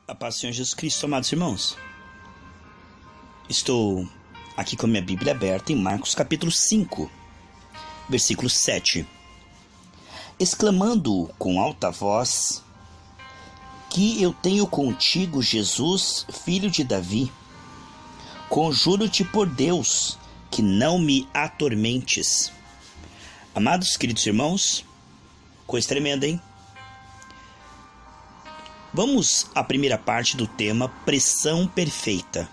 A paz do Senhor Jesus Cristo, amados irmãos. Estou aqui com a minha Bíblia aberta em Marcos capítulo 5, versículo 7. Exclamando com alta voz: Que eu tenho contigo, Jesus, filho de Davi. Conjuro-te por Deus, que não me atormentes. Amados, queridos irmãos, coisa tremenda, hein? Vamos à primeira parte do tema pressão perfeita.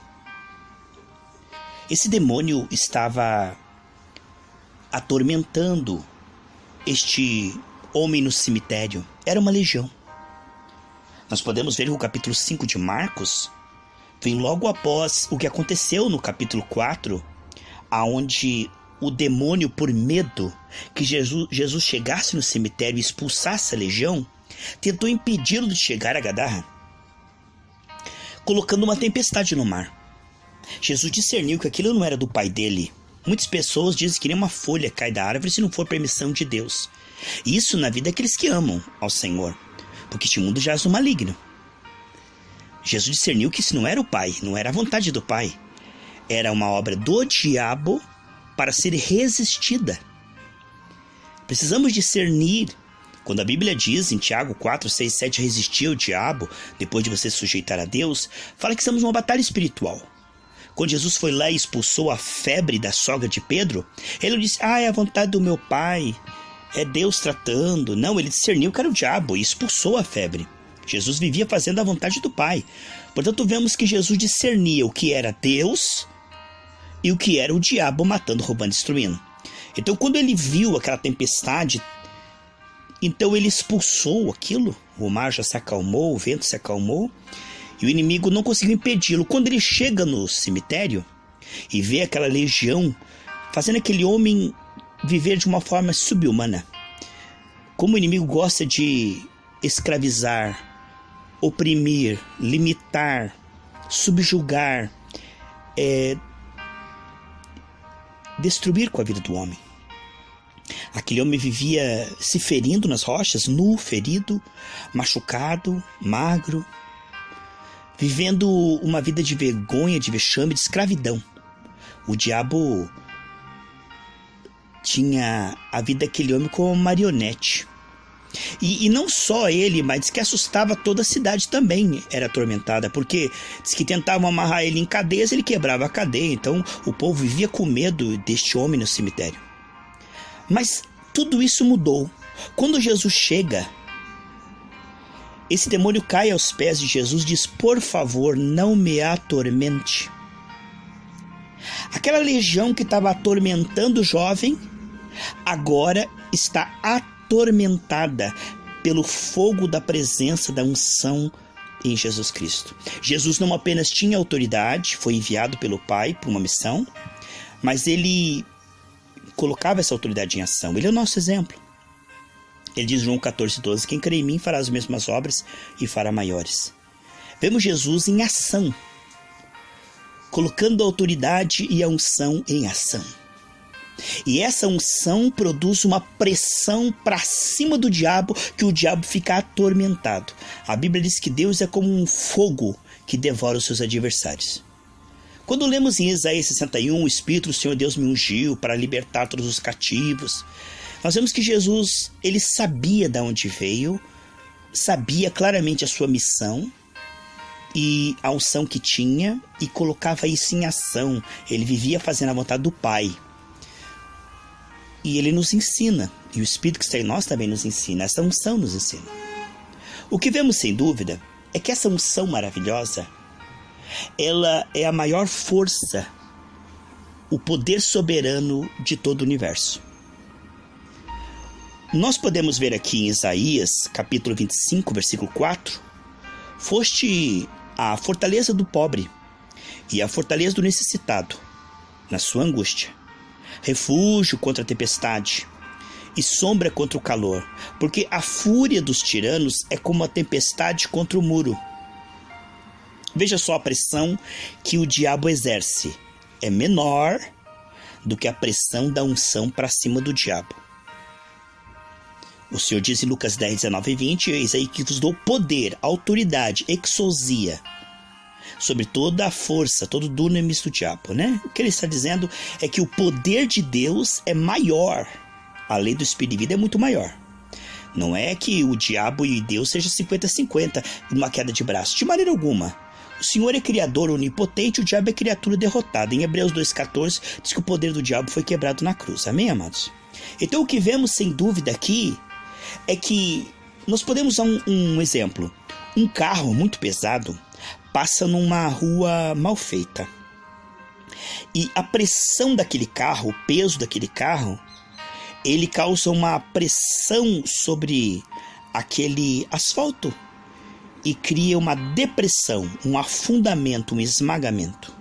Esse demônio estava atormentando este homem no cemitério. Era uma legião. Nós podemos ver que o capítulo 5 de Marcos vem logo após o que aconteceu no capítulo 4, aonde o demônio, por medo que Jesus chegasse no cemitério e expulsasse a legião, tentou impedi-lo de chegar a Gadarra, colocando uma tempestade no mar. Jesus discerniu que aquilo não era do pai dele. Muitas pessoas dizem que nem uma folha cai da árvore se não for permissão de Deus. Isso na vida daqueles que amam ao Senhor, porque este mundo jaz no maligno. Jesus discerniu que isso não era o pai, não era a vontade do pai. Era uma obra do diabo para ser resistida. Precisamos discernir. Quando a Bíblia diz em Tiago 4, 6, 7, resistir ao diabo, depois de você se sujeitar a Deus, fala que estamos numa batalha espiritual. Quando Jesus foi lá e expulsou a febre da sogra de Pedro, ele não disse: é a vontade do meu pai, é Deus tratando. Não, ele discerniu que era o diabo e expulsou a febre. Jesus vivia fazendo a vontade do pai. Portanto, vemos que Jesus discernia o que era Deus e o que era o diabo matando, roubando e destruindo. Então, quando ele viu aquela tempestade, então ele expulsou aquilo, o mar já se acalmou, o vento se acalmou, e o inimigo não conseguiu impedi-lo. Quando ele chega no cemitério e vê aquela legião fazendo aquele homem viver de uma forma subhumana, como o inimigo gosta de escravizar, oprimir, limitar, subjugar, destruir com a vida do homem. Aquele homem vivia se ferindo nas rochas, nu, ferido, machucado, magro, vivendo uma vida de vergonha, de vexame, de escravidão. O diabo tinha a vida daquele homem como uma marionete. E não só ele, mas diz que assustava toda a cidade também, era atormentada, porque diz que tentavam amarrar ele em cadeias, ele quebrava a cadeia. Então o povo vivia com medo deste homem no cemitério. Mas tudo isso mudou. Quando Jesus chega, esse demônio cai aos pés de Jesus e diz: por favor, não me atormente. Aquela legião que estava atormentando o jovem, agora está atormentada pelo fogo da presença, da unção em Jesus Cristo. Jesus não apenas tinha autoridade, foi enviado pelo Pai para uma missão, mas ele colocava essa autoridade em ação. Ele é o nosso exemplo. Ele diz em João 14, 12: quem crê em mim fará as mesmas obras e fará maiores. Vemos Jesus em ação, colocando a autoridade e a unção em ação. E essa unção produz uma pressão para cima do diabo, que o diabo fica atormentado. A Bíblia diz que Deus é como um fogo que devora os seus adversários. Quando lemos em Isaías 61, o Espírito do Senhor Deus me ungiu para libertar todos os cativos, nós vemos que Jesus, ele sabia de onde veio, sabia claramente a sua missão e a unção que tinha, e colocava isso em ação. Ele vivia fazendo a vontade do Pai. E ele nos ensina, e o Espírito que está em nós também nos ensina, essa unção nos ensina. O que vemos sem dúvida é que essa unção maravilhosa, ela é a maior força, o poder soberano de todo o universo. Nós podemos ver aqui em Isaías, capítulo 25, versículo 4, foste a fortaleza do pobre e a fortaleza do necessitado, na sua angústia, refúgio contra a tempestade e sombra contra o calor, porque a fúria dos tiranos é como a tempestade contra o muro. Veja só a pressão que o diabo exerce. É menor do que a pressão da unção para cima do diabo. O Senhor diz em Lucas 10, 19 e 20, eis aí que vos dou poder, autoridade, exousia, sobre toda a força, todo o dunamis do diabo, né? O que ele está dizendo é que o poder de Deus é maior. A lei do Espírito de vida é muito maior. Não é que o diabo e Deus sejam 50-50 numa queda de braço. De maneira alguma. O Senhor é criador onipotente, o diabo é criatura derrotada. Em Hebreus 2,14 diz que o poder do diabo foi quebrado na cruz. Amém, amados? Então o que vemos sem dúvida aqui é que nós podemos usar um exemplo. Um carro muito pesado passa numa rua mal feita. E a pressão daquele carro, o peso daquele carro, ele causa uma pressão sobre aquele asfalto e cria uma depressão, um afundamento, um esmagamento.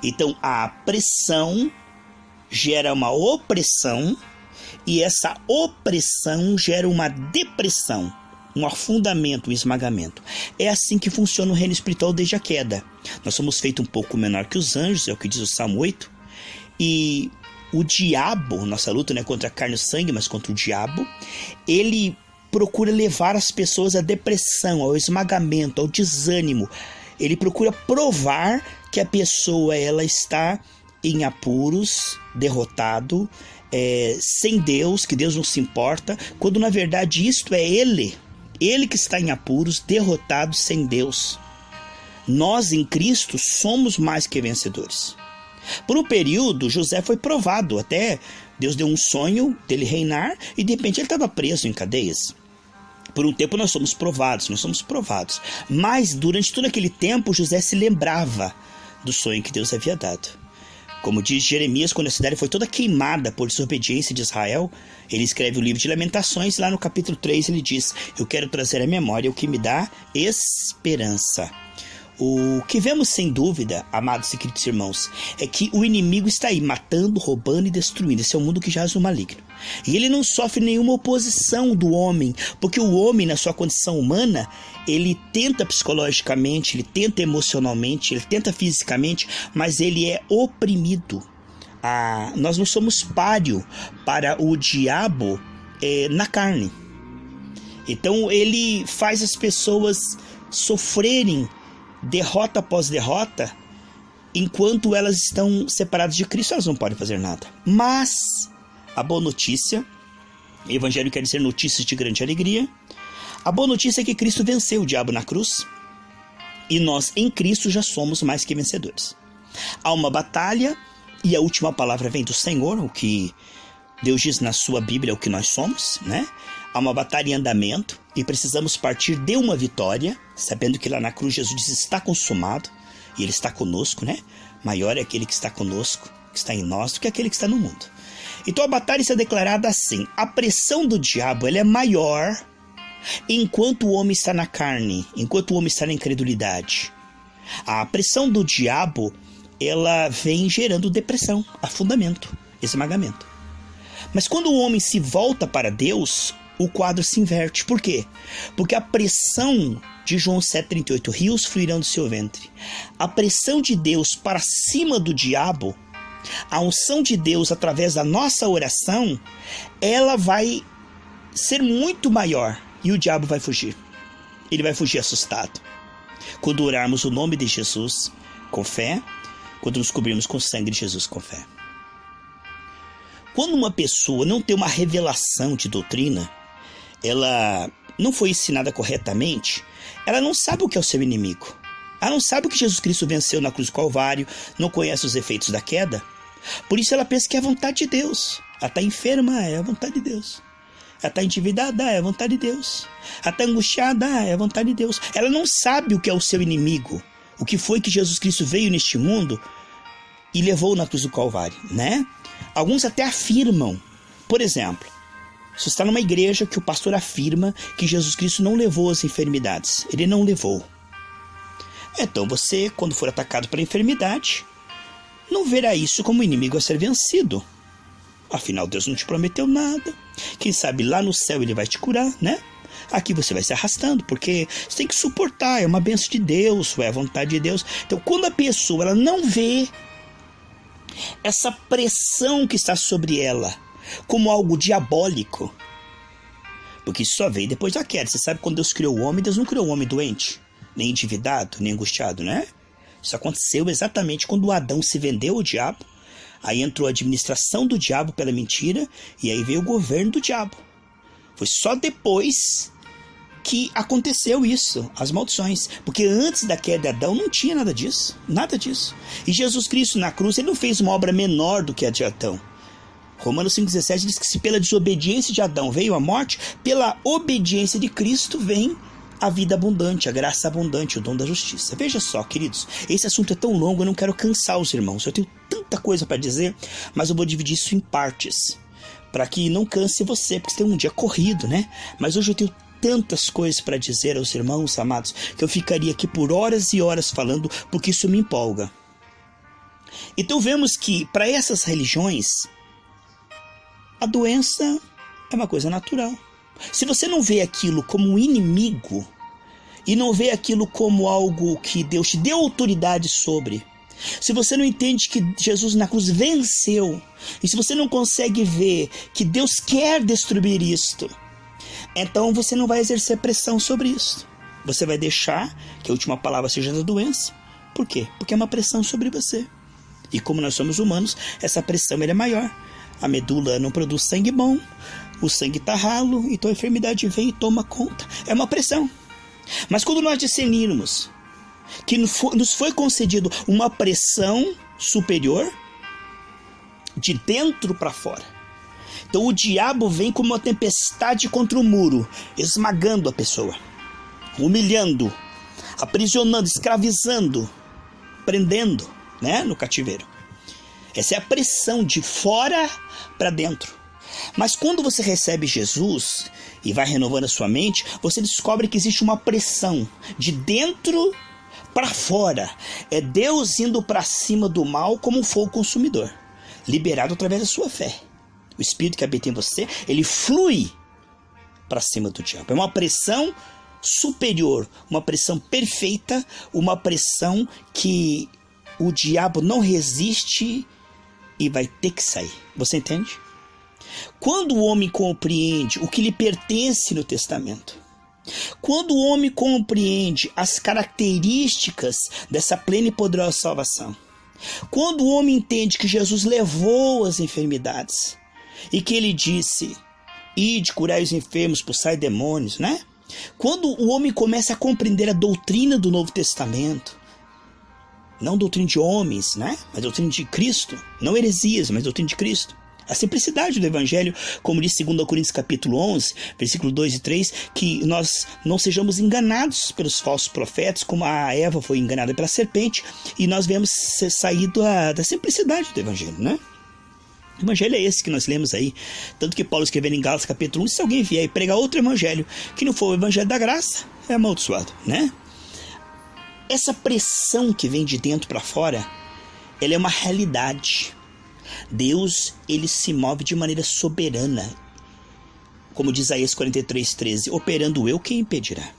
Então a pressão gera uma opressão e essa opressão gera uma depressão, um afundamento, um esmagamento. É assim que funciona o reino espiritual desde a queda. Nós somos feitos um pouco menor que os anjos, é o que diz o Salmo 8. E o diabo, nossa luta não é contra a carne e o sangue, mas contra o diabo, ele procura levar as pessoas à depressão, ao esmagamento, ao desânimo. Ele procura provar que a pessoa ela está em apuros, derrotado, sem Deus, que Deus não se importa, quando na verdade isto é ele que está em apuros, derrotado, sem Deus. Nós em Cristo somos mais que vencedores. Por um período José foi provado, até Deus deu um sonho dele reinar e de repente ele estava preso em cadeias. Por um tempo nós somos provados, mas durante todo aquele tempo José se lembrava do sonho que Deus havia dado. Como diz Jeremias, quando a cidade foi toda queimada por desobediência de Israel, ele escreve o livro de Lamentações, lá no capítulo 3 ele diz: eu quero trazer à memória o que me dá esperança. O que vemos sem dúvida, amados e queridos irmãos, é que o inimigo está aí matando, roubando e destruindo. Esse é o mundo que jaz no maligno. E ele não sofre nenhuma oposição do homem, porque o homem, na sua condição humana, ele tenta psicologicamente, ele tenta emocionalmente, ele tenta fisicamente, mas ele é oprimido. Nós não somos páreo para o diabo na carne. Então ele faz as pessoas sofrerem derrota após derrota, enquanto elas estão separadas de Cristo, elas não podem fazer nada. Mas a boa notícia, o evangelho quer dizer notícias de grande alegria. A boa notícia é que Cristo venceu o diabo na cruz e nós em Cristo já somos mais que vencedores. Há uma batalha e a última palavra vem do Senhor, o que Deus diz na sua Bíblia é o que nós somos, né? Há uma batalha em andamento e precisamos partir de uma vitória, sabendo que lá na cruz Jesus diz: está consumado, e Ele está conosco, né? Maior é aquele que está conosco, que está em nós, do que aquele que está no mundo. Então a batalha está declarada assim: a pressão do diabo ela é maior enquanto o homem está na carne, enquanto o homem está na incredulidade. A pressão do diabo ela vem gerando depressão, afundamento, esmagamento. Mas quando o homem se volta para Deus, o quadro se inverte. Por quê? Porque a pressão de João 7,38, rios fluirão do seu ventre. A pressão de Deus para cima do diabo, a unção de Deus através da nossa oração, ela vai ser muito maior e o diabo vai fugir. Ele vai fugir assustado. Quando orarmos o nome de Jesus com fé, quando nos cobrirmos com o sangue de Jesus com fé. Quando uma pessoa não tem uma revelação de doutrina, ela não foi ensinada corretamente, ela não sabe o que é o seu inimigo. Ela não sabe o que Jesus Cristo venceu na cruz do Calvário, não conhece os efeitos da queda. Por isso ela pensa que é a vontade de Deus. Ela está enferma, é a vontade de Deus. Ela está endividada, é a vontade de Deus. Ela está angustiada, é a vontade de Deus. Ela não sabe o que é o seu inimigo. O que foi que Jesus Cristo veio neste mundo e levou na cruz do Calvário, né? Alguns até afirmam, por exemplo, você está numa igreja que o pastor afirma que Jesus Cristo não levou as enfermidades. Ele não levou. Então você, quando for atacado pela enfermidade, não verá isso como inimigo a ser vencido. Afinal, Deus não te prometeu nada. Quem sabe lá no céu Ele vai te curar, né? Aqui você vai se arrastando, porque você tem que suportar, é uma bênção de Deus, é a vontade de Deus. Então, quando a pessoa ela não vê essa pressão que está sobre ela como algo diabólico, Porque isso só veio depois da queda. Você sabe, quando Deus criou o homem, Deus não criou o homem doente, nem endividado, nem angustiado, né? Isso aconteceu exatamente quando Adão se vendeu ao diabo. Aí entrou a administração do diabo pela mentira, e aí veio o governo do diabo. Foi só depois que aconteceu isso, as maldições. Porque antes da queda de Adão não tinha nada disso. Nada disso. E Jesus Cristo na cruz, ele não fez uma obra menor do que a de Adão. Romanos 5,17 diz que se pela desobediência de Adão veio a morte, pela obediência de Cristo vem a vida abundante, a graça abundante, o dom da justiça. Veja só, queridos, esse assunto é tão longo, eu não quero cansar os irmãos. Eu tenho tanta coisa para dizer, mas eu vou dividir isso em partes, para que não canse você, porque você tem um dia corrido, né? Mas hoje eu tenho tantas coisas para dizer aos irmãos amados, que eu ficaria aqui por horas e horas falando, porque isso me empolga. Então vemos que para essas religiões, a doença é uma coisa natural. Se você não vê aquilo como um inimigo, e não vê aquilo como algo que Deus te deu autoridade sobre, se você não entende que Jesus na cruz venceu, e se você não consegue ver que Deus quer destruir isto, então você não vai exercer pressão sobre isso. Você vai deixar que a última palavra seja da doença. Por quê? Porque é uma pressão sobre você. E como nós somos humanos, essa pressão é maior. A medula não produz sangue bom, o sangue está ralo, então a enfermidade vem e toma conta. É uma pressão. Mas quando nós discernirmos que nos foi concedido uma pressão superior, de dentro para fora, então o diabo vem como uma tempestade contra o muro, esmagando a pessoa, humilhando, aprisionando, escravizando, prendendo, né, no cativeiro. Essa é a pressão de fora para dentro. Mas quando você recebe Jesus e vai renovando a sua mente, você descobre que existe uma pressão de dentro para fora. É Deus indo para cima do mal como um fogo consumidor, liberado através da sua fé. O Espírito que habita em você, ele flui para cima do diabo. É uma pressão superior, uma pressão perfeita, uma pressão que o diabo não resiste e vai ter que sair. Você entende? Quando o homem compreende o que lhe pertence no testamento, quando o homem compreende as características dessa plena e poderosa salvação, quando o homem entende que Jesus levou as enfermidades e que ele disse: ide, curai os enfermos, expulsai demônios, né? Quando o homem começa a compreender a doutrina do Novo Testamento, não doutrina de homens, né? Mas doutrina de Cristo, não heresias, mas doutrina de Cristo. A simplicidade do Evangelho, como diz 2 Coríntios capítulo 11, versículo 2 e 3, que nós não sejamos enganados pelos falsos profetas, como a Eva foi enganada pela serpente, e nós vemos sair da simplicidade do Evangelho, né? O evangelho é esse que nós lemos aí. Tanto que Paulo escrevendo em Gálatas capítulo 1, se alguém vier e pregar outro evangelho que não for o evangelho da graça, é amaldiçoado, né? Essa pressão que vem de dentro para fora, ela é uma realidade. Deus, ele se move de maneira soberana. Como diz Isaías 43:13, operando eu, quem impedirá?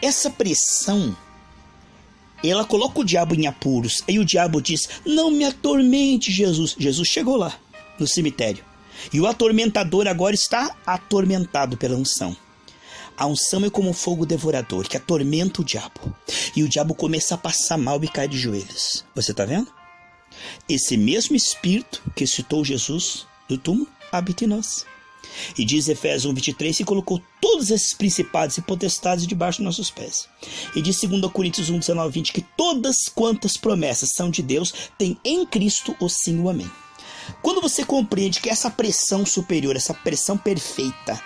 Essa pressão, ela coloca o diabo em apuros. Aí o diabo diz: não me atormente, Jesus. Jesus chegou lá no cemitério, e o atormentador agora está atormentado pela unção. A unção é como um fogo devorador que atormenta o diabo, e o diabo começa a passar mal e cai de joelhos. Você está vendo? Esse mesmo Espírito que citou Jesus do túmulo habita em nós. E diz Efésios 1:23, que colocou todos esses principados e potestades debaixo dos nossos pés. E diz 2 Coríntios 1:19-20, que todas quantas promessas são de Deus, tem em Cristo o sim e o amém. Quando você compreende que essa pressão superior, essa pressão perfeita,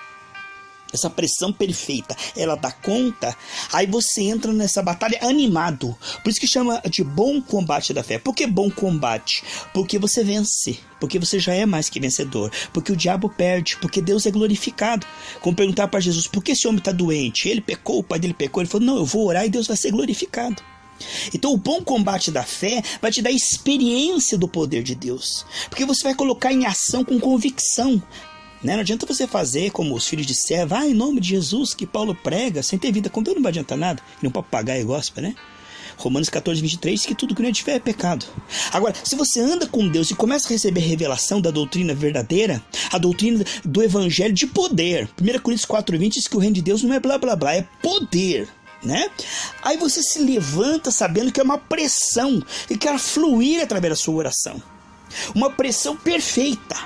ela dá conta, aí você entra nessa batalha animado. Por isso que chama de bom combate da fé. Por que bom combate? Porque você vence, porque você já é mais que vencedor, porque o diabo perde, porque Deus é glorificado. Como perguntar para Jesus: por que esse homem está doente? Ele pecou, o pai dele pecou. Ele falou: não, eu vou orar e Deus vai ser glorificado. Então o bom combate da fé vai te dar experiência do poder de Deus, porque você vai colocar em ação com convicção, né? Não adianta você fazer como os filhos de Seva: vai em nome de Jesus, que Paulo prega, sem ter vida com Deus. Não vai adiantar nada, que nem um papagaio gospel, né? Romanos 14, 23, que tudo que não é de fé é pecado. Agora, se você anda com Deus e começa a receber revelação da doutrina verdadeira, a doutrina do evangelho de poder, 1 Coríntios 4, 20 diz que o reino de Deus não é blá blá blá, é poder, né? Aí você se levanta sabendo que é uma pressão e quer fluir através da sua oração. Uma pressão perfeita.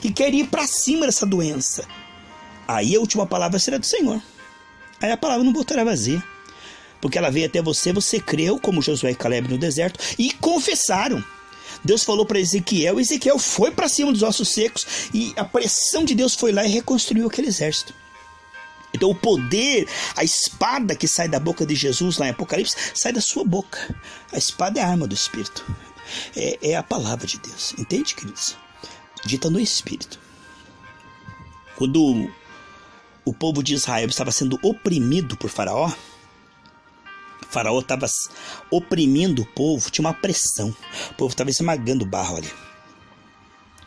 E quer ir para cima dessa doença. Aí a última palavra será do Senhor. Aí a palavra não voltará vazia. Porque ela veio até você, você creu, como Josué e Caleb no deserto, e confessaram. Deus falou para Ezequiel, Ezequiel foi para cima dos ossos secos, e a pressão de Deus foi lá e reconstruiu aquele exército. Então o poder, a espada que sai da boca de Jesus lá em Apocalipse, sai da sua boca. A espada é a arma do Espírito. É a palavra de Deus. Entende, queridos? Dita no Espírito. Quando o povo de Israel estava sendo oprimido por Faraó, Faraó estava oprimindo o povo, tinha uma pressão. O povo estava esmagando o barro ali.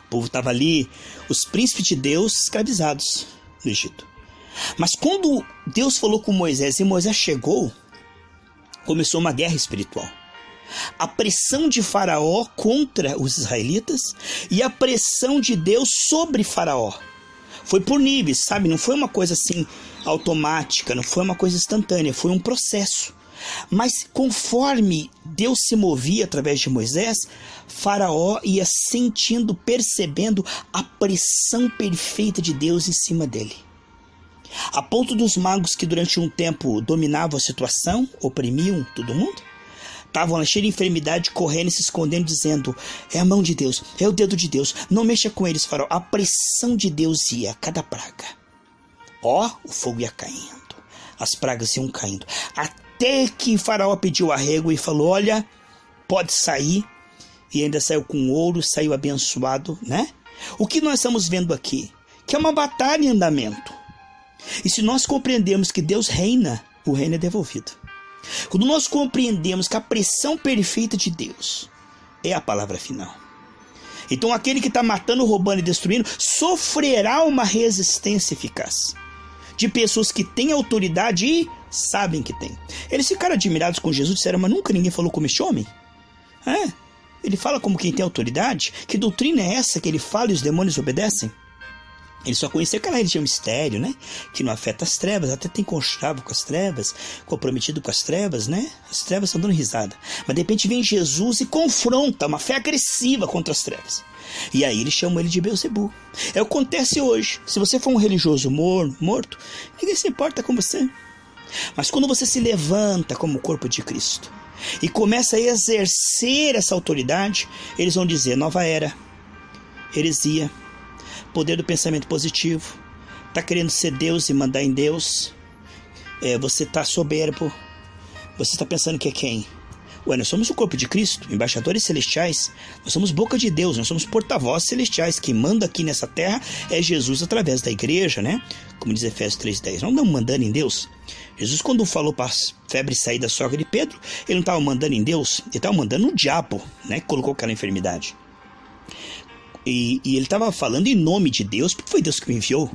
O povo estava ali, os príncipes de Deus escravizados no Egito. Mas quando Deus falou com Moisés e Moisés chegou, começou uma guerra espiritual. A pressão de Faraó contra os israelitas e a pressão de Deus sobre Faraó. Foi por níveis, sabe? Não foi uma coisa assim automática, não foi uma coisa instantânea, foi um processo. Mas conforme Deus se movia através de Moisés, Faraó ia sentindo, percebendo a pressão perfeita de Deus em cima dele. A ponto dos magos que durante um tempo dominavam a situação, oprimiam todo mundo, estavam lá cheios de enfermidade, correndo e se escondendo, dizendo: é a mão de Deus, é o dedo de Deus, não mexa com eles, Faraó. A pressão de Deus ia a cada praga. Ó, o fogo ia caindo, as pragas iam caindo, até que Faraó pediu arrego e falou: olha, pode sair. E ainda saiu com ouro, saiu abençoado, né? O que nós estamos vendo aqui? Que é uma batalha em andamento. E se nós compreendemos que Deus reina, o reino é devolvido. Quando nós compreendemos que a pressão perfeita de Deus é a palavra final, então aquele que está matando, roubando e destruindo sofrerá uma resistência eficaz de pessoas que têm autoridade e sabem que tem. Eles ficaram admirados com Jesus e disseram: mas nunca ninguém falou como este homem? Ele fala como quem tem autoridade? Que doutrina é essa que ele fala e os demônios obedecem? Ele só conhecia aquela religião mistério, né? Que não afeta as trevas, até tem conchavo com as trevas, comprometido com as trevas, né? As trevas estão dando risada. Mas de repente vem Jesus e confronta uma fé agressiva contra as trevas. E aí eles chamam ele de Beelzebu. É o que acontece hoje. Se você for um religioso morto, ninguém se importa com você. Mas quando você se levanta como o corpo de Cristo e começa a exercer essa autoridade, eles vão dizer: nova era, heresia, poder do pensamento positivo, está querendo ser Deus e mandar em Deus, você está soberbo, você está pensando que é quem? Ué, nós somos o corpo de Cristo, embaixadores celestiais, nós somos boca de Deus, nós somos porta-vozes celestiais. Quem manda aqui nessa terra é Jesus através da igreja, né? Como diz Efésios 3:10, não estamos mandando em Deus. Jesus, quando falou para a febre sair da sogra de Pedro, ele não estava mandando em Deus, ele estava mandando no diabo, né? Que colocou aquela enfermidade. E ele estava falando em nome de Deus, porque foi Deus que me enviou.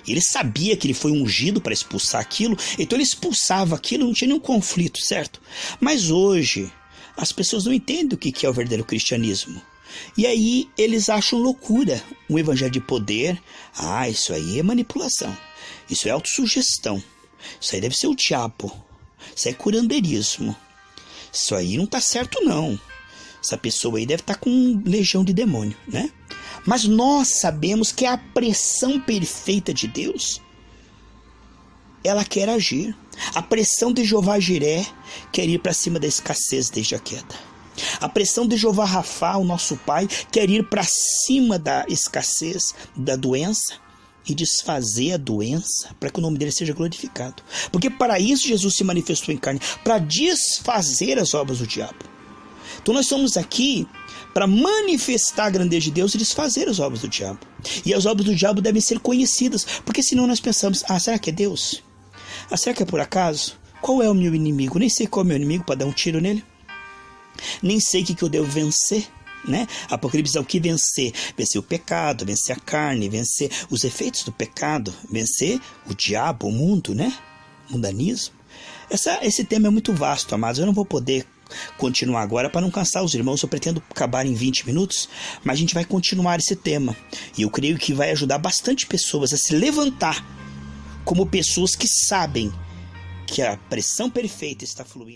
E ele sabia que ele foi ungido para expulsar aquilo, então ele expulsava aquilo, não tinha nenhum conflito, certo? Mas hoje, as pessoas não entendem o que é o verdadeiro cristianismo. E aí eles acham loucura um evangelho de poder. Isso aí é manipulação, isso é autossugestão, isso aí deve ser o diabo, isso é curanderismo, isso aí não está certo não. Essa pessoa aí deve estar com legião de demônio, né? Mas nós sabemos que a pressão perfeita de Deus, ela quer agir. A pressão de Jeová Jiré quer ir para cima da escassez desde a queda. A pressão de Jeová Rafá, o nosso Pai, quer ir para cima da escassez, da doença, e desfazer a doença para que o nome dele seja glorificado. Porque para isso Jesus se manifestou em carne, para desfazer as obras do diabo. Então nós estamos aqui para manifestar a grandeza de Deus e desfazer as obras do diabo. E as obras do diabo devem ser conhecidas, porque senão nós pensamos: será que é Deus? Será que é por acaso? Qual é o meu inimigo? Nem sei qual é o meu inimigo para dar um tiro nele. Nem sei o que eu devo vencer, né? Apocalipse é o que vencer? Vencer o pecado, vencer a carne, vencer os efeitos do pecado, vencer o diabo, o mundo, né? Mundanismo. Esse tema é muito vasto, amados. Eu não vou poder continuar agora para não cansar os irmãos. Eu pretendo acabar em 20 minutos, mas a gente vai continuar esse tema. E eu creio que vai ajudar bastante pessoas a se levantar como pessoas que sabem que a pressão perfeita está fluindo.